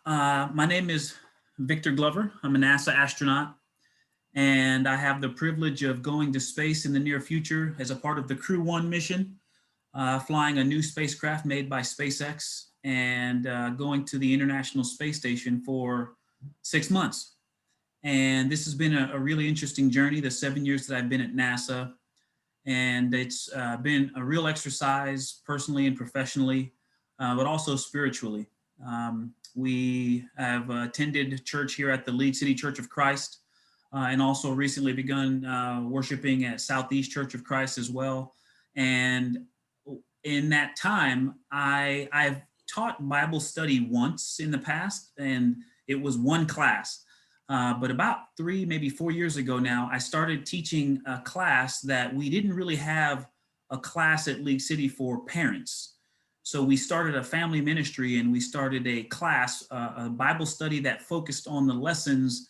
My name is Victor Glover. I'm a NASA astronaut, and I have the privilege of going to space in the near future as a part of the Crew 1 mission, flying a new spacecraft made by SpaceX and going to the International Space Station for 6 months. And this has been a really interesting journey, the 7 years that I've been at NASA. And it's been a real exercise personally and professionally, but also spiritually. We have attended church here at the League City Church of Christ, and also recently begun worshiping at Southeast Church of Christ as well. And in that time, I've taught Bible study once in the past, and it was one class. But about 3, maybe 4 years ago now, I started teaching a class that we didn't really have a class at League City for parents. So we started a family ministry and we started a class, a Bible study that focused on the lessons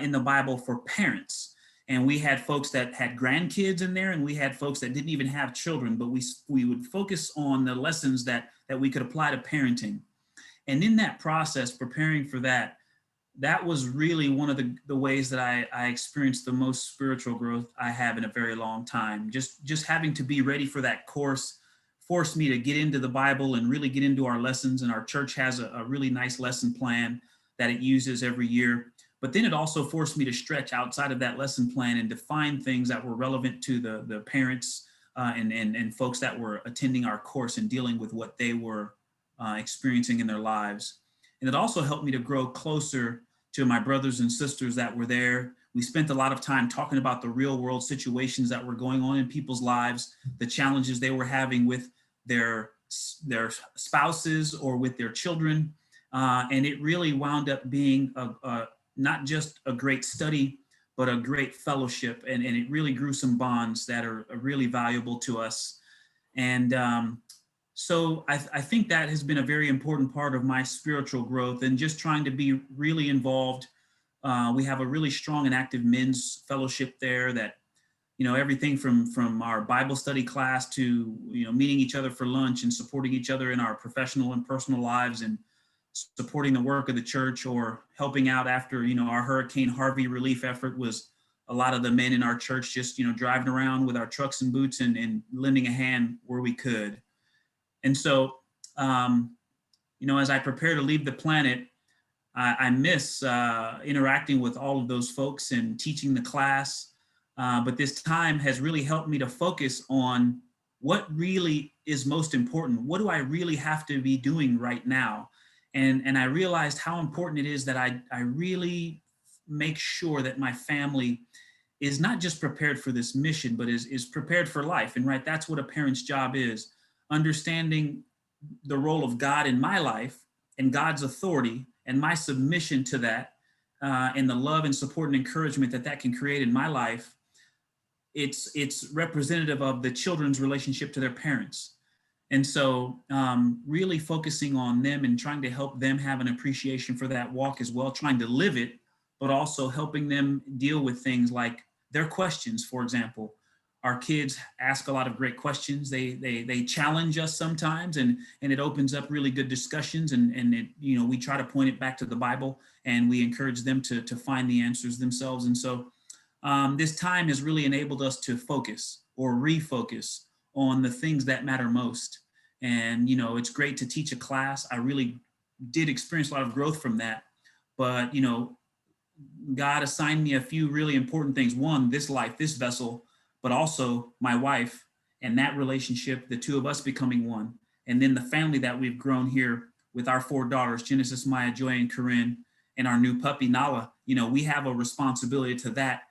in the Bible for parents. And we had folks that had grandkids in there, and we had folks that didn't even have children, but we would focus on the lessons that we could apply to parenting. And in that process, preparing for that, that was really one of the ways that I experienced the most spiritual growth I have in a very long time. Just having to be ready for that course forced me to get into the Bible and really get into our lessons. And our church has a really nice lesson plan that it uses every year. But then it also forced me to stretch outside of that lesson plan and define things that were relevant to the parents and folks that were attending our course and dealing with what they were experiencing in their lives. And it also helped me to grow closer to my brothers and sisters that were there. We spent a lot of time talking about the real world situations that were going on in people's lives, the challenges they were having with their spouses or with their children. And it really wound up being not just a great study, but a great fellowship. And it really grew some bonds that are really valuable to us. And so I think that has been a very important part of my spiritual growth and just trying to be really involved. We have a really strong and active men's fellowship there that, everything from our Bible study class to, meeting each other for lunch and supporting each other in our professional and personal lives and supporting the work of the church or helping out after, our Hurricane Harvey relief effort was a lot of the men in our church just, driving around with our trucks and boots and lending a hand where we could. And so, as I prepare to leave the planet, I miss interacting with all of those folks and teaching the class. But this time has really helped me to focus on what really is most important. What do I really have to be doing right now? And I realized how important it is that I really make sure that my family is not just prepared for this mission, but is prepared for life. And that's what a parent's job is. Understanding the role of God in my life and God's authority and my submission to that and the love and support and encouragement that can create in my life. It's representative of the children's relationship to their parents. And so really focusing on them and trying to help them have an appreciation for that walk as well, trying to live it, but also helping them deal with things like their questions. For example, our kids ask a lot of great questions. They challenge us sometimes, and it opens up really good discussions. And it, we try to point it back to the Bible, and we encourage them to find the answers themselves. And so this time has really enabled us to focus or refocus on the things that matter most. And it's great to teach a class. I really did experience a lot of growth from that. But God assigned me a few really important things. One, this life, this vessel, but also my wife and that relationship, the two of us becoming one. And then the family that we've grown here with our 4 daughters, Genesis, Maya, Joy, and Corinne, and our new puppy, Nala. We have a responsibility to that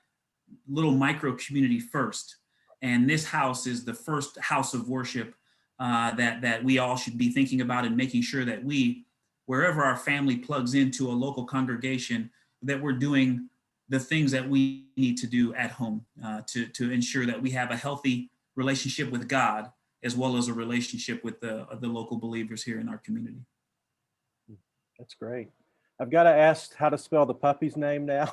little micro community first. And this house is the first house of worship that we all should be thinking about and making sure that wherever our family plugs into a local congregation, that we're doing the things that we need to do at home to ensure that we have a healthy relationship with God, as well as a relationship with the local believers here in our community. That's great. I've got to ask how to spell the puppy's name now.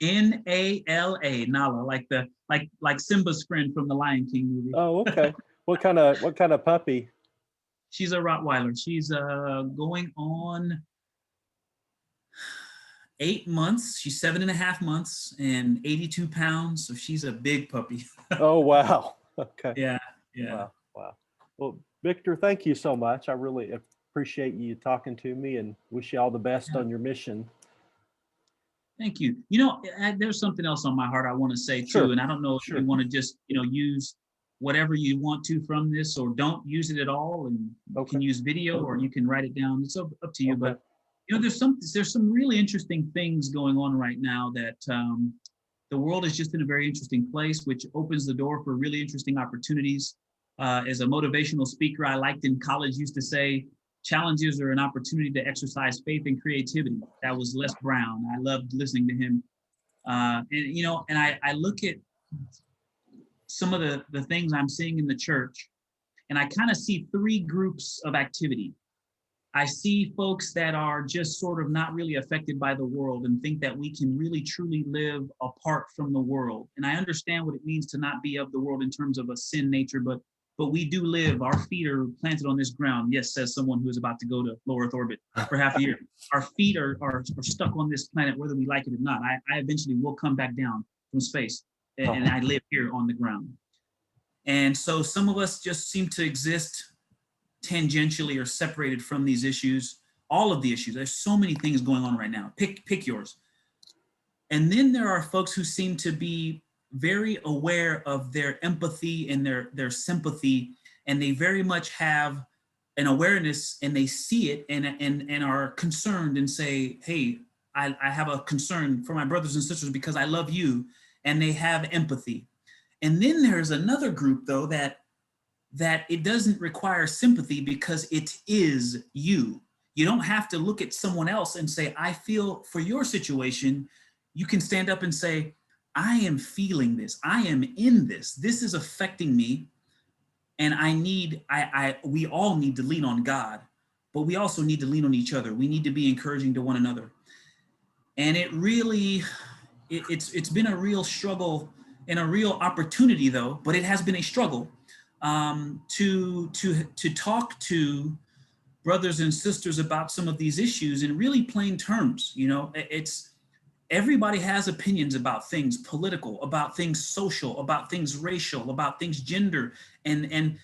Nala, Nala, like Simba's friend from the Lion King movie. Oh, okay. What kind of puppy? She's a Rottweiler. She's going on 8 months. She's 7.5 months and 82 pounds. So she's a big puppy. Oh, wow. Okay. Yeah. Yeah. Wow. Wow. Well, Victor, thank you so much. I really appreciate you talking to me and wish you all the best Yeah. on your mission. Thank you. There's something else on my heart I want to say too, Sure. and I don't know if you Sure. want to just, use whatever you want to from this, or don't use it at all, and you Okay. can use video or you can write it down. It's up to you. Okay. But there's some really interesting things going on right now that the world is just in a very interesting place, which opens the door for really interesting opportunities. As a motivational speaker, I liked in college used to say, challenges are an opportunity to exercise faith and creativity. That was Les Brown. I loved listening to him. And I look at some of the things I'm seeing in the church, and I kind of see three groups of activity. I see folks that are just sort of not really affected by the world and think that we can really truly live apart from the world. And I understand what it means to not be of the world in terms of a sin nature, but we do live. Our feet are planted on this ground. Yes, says someone who is about to go to low Earth orbit for half a year. Our feet are stuck on this planet, whether we like it or not. I eventually will come back down from space, and I live here on the ground. And so some of us just seem to exist tangentially or separated from these issues, all of the issues. There's so many things going on right now. Pick yours. And then there are folks who seem to be very aware of their empathy and their sympathy, and they very much have an awareness, and they see it and are concerned and say, hey, I have a concern for my brothers and sisters because I love you, and they have empathy. And then there's another group, though, that it doesn't require sympathy because it is you. You don't have to look at someone else and say, I feel for your situation. You can stand up and say, I am feeling this. I am in this. This is affecting me. And we all need to lean on God, but we also need to lean on each other. We need to be encouraging to one another. And it's been a real struggle and a real opportunity, though, but it has been a struggle to talk to brothers and sisters about some of these issues in really plain terms. It's everybody has opinions about things political, about things social, about things racial, about things gender, and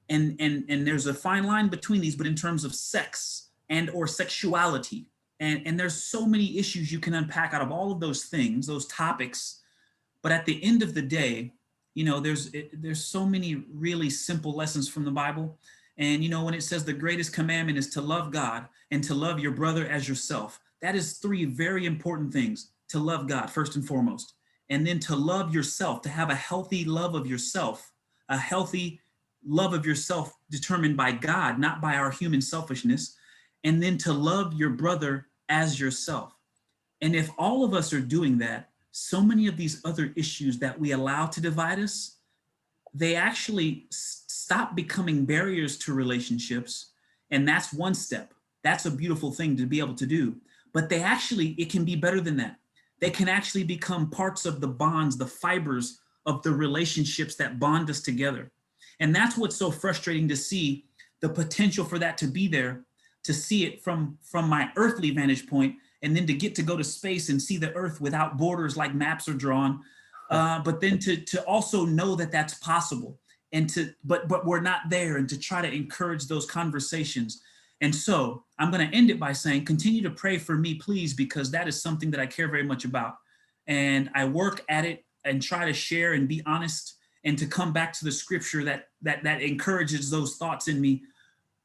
there's a fine line between these, but in terms of sex and or sexuality, and there's so many issues you can unpack out of all of those things, those topics. But at the end of the day, there's so many really simple lessons from the Bible. And when it says the greatest commandment is to love God and to love your brother as yourself, that is three very important things. To love God first and foremost, and then to love yourself, to have a healthy love of yourself, a healthy love of yourself determined by God, not by our human selfishness, and then to love your brother as yourself. And if all of us are doing that, so many of these other issues that we allow to divide us, they actually stop becoming barriers to relationships. And that's one step. That's a beautiful thing to be able to do. But it can be better than that. They can actually become parts of the bonds, the fibers of the relationships that bond us together. And that's what's so frustrating to see, the potential for that to be there, to see it from my earthly vantage point, and then to get to go to space and see the earth without borders like maps are drawn. But then to also know that that's possible, but we're not there, and to try to encourage those conversations. And so I'm going to end it by saying, continue to pray for me, please, because that is something that I care very much about. And I work at it and try to share and be honest, and to come back to the scripture that encourages those thoughts in me.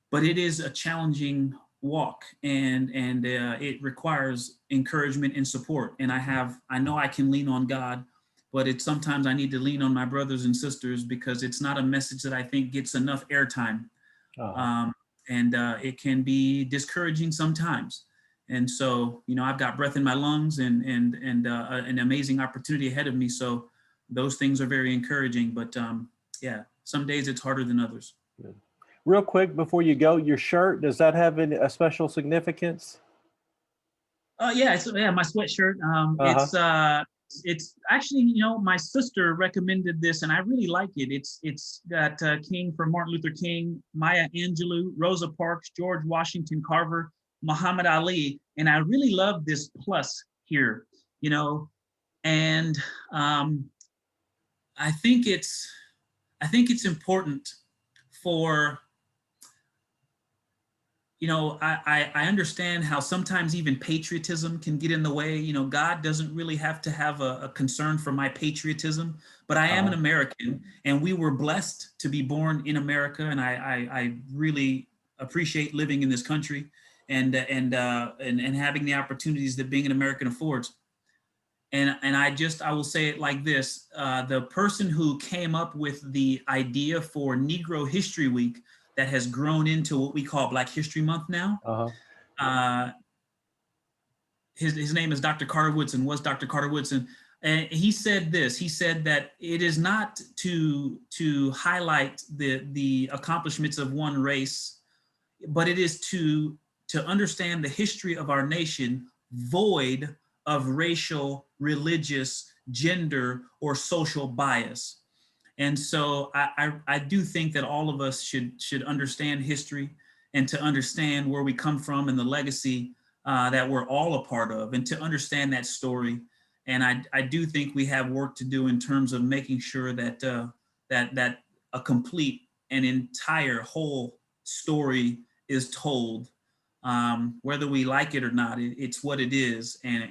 But it is a challenging walk, and it requires encouragement and support. And I know I can lean on God, but sometimes I need to lean on my brothers and sisters, because it's not a message that I think gets enough airtime. And it can be discouraging sometimes. And so, I've got breath in my lungs and an amazing opportunity ahead of me. So those things are very encouraging, but yeah, some days it's harder than others. Good. Real quick before you go, your shirt, does that have a special significance? Yeah, my sweatshirt. It's actually, my sister recommended this, and I really like it. It's got King for Martin Luther King, Maya Angelou, Rosa Parks, George Washington Carver, Muhammad Ali, and I really love this plus here, you know, and um, I think it's I think it's important for, I understand how sometimes even patriotism can get in the way. God doesn't really have to have a concern for my patriotism, but I am an Uh-huh. American, and we were blessed to be born in America, and I really appreciate living in this country and having the opportunities that being an American affords. And I will say it like this: the person who came up with the idea for Negro History Week that has grown into what we call Black History Month now. Uh-huh. Uh, his name is Dr. Carter Woodson, was Dr. Carter Woodson. And he said this: he said that it is not to highlight the accomplishments of one race, but it is to understand the history of our nation void of racial, religious, gender, or social bias. And so I do think that all of us should understand history and to understand where we come from and the legacy that we're all a part of, and to understand that story. And I do think we have work to do in terms of making sure that that a complete and entire whole story is told, whether we like it or not. It's what it is, and